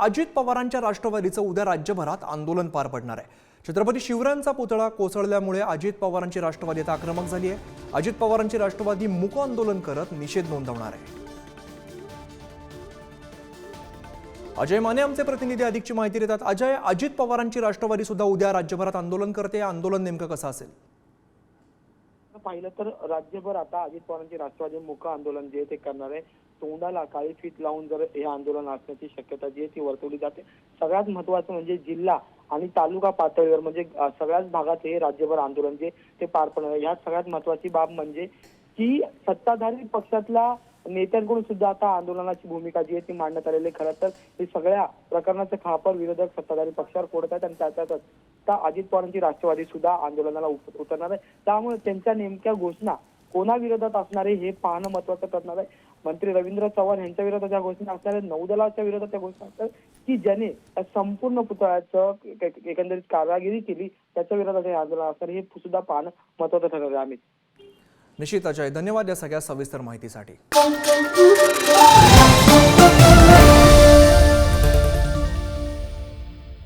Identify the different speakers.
Speaker 1: अजित पवारांच्या राष्ट्रवादीचं उद्या राज्यभरात आंदोलन पार पडणार आहे। छत्रपती शिवरायांचा पुतळा कोसळल्यामुळे अजित पवारांची राष्ट्रवादी आता आक्रमक झाली आहे। अजित पवारांची राष्ट्रवादी मूक आंदोलन करत निषेध नोंदवणार आहे। अजय माने आमचे प्रतिनिधी अधिकची माहिती देतात। अजय, अजित पवारांची राष्ट्रवादी सुद्धा उद्या राज्यभरात आंदोलन करते, आंदोलन नेमकं कसं असेल?
Speaker 2: पाहिलं तर राज्यभर आता अजित पवारांची राष्ट्रवादी मूक आंदोलन जे ते करणार आहे। तोंडाला काळी फीत लावून जर हे आंदोलन असण्याची शक्यता जी ती वर्तवली जाते। सगळ्यात महत्त्वाचं म्हणजे जिल्हा आणि तालुका पातळीवर म्हणजे सगळ्याच भागात हे राज्यभर आंदोलन जे ते पार पडणार। यात सगळ्यात महत्त्वाची बाब म्हणजे की सत्ताधारी पक्षातल्या नेत्यांकडून सुद्धा आता आंदोलनाची भूमिका जी आहे ती मांडण्यात आलेली। खरं तर हे सगळ्या प्रकरणाचे खापर विरोधक सत्ताधारी पक्षावर फोडत आहेत आणि त्याच्यातच आता अजित पवारांची राष्ट्रवादी सुद्धा आंदोलनाला उतरणार आहे। त्यामुळे त्यांच्या नेमक्या घोषणा कोणाविरोधात असणार आहे हे पाहणं महत्त्वाचं ठरणार आहे। मंत्री रवींद्र चव्हाण यांच्या विरोधात ज्या घोषणा असणार आहेत, नौदलाच्या विरोधात त्या घोषणा असतात की ज्याने संपूर्ण पुतळ्याचं एकंदरीत कारागिरी केली त्याच्या विरोधात हे आंदोलन असणार हे सुद्धा पाहणं महत्त्वाचं ठरणार आहे। आम्ही
Speaker 1: निश्चित अजय, धन्यवाद या सगळ्या सविस्तर माहितीसाठी।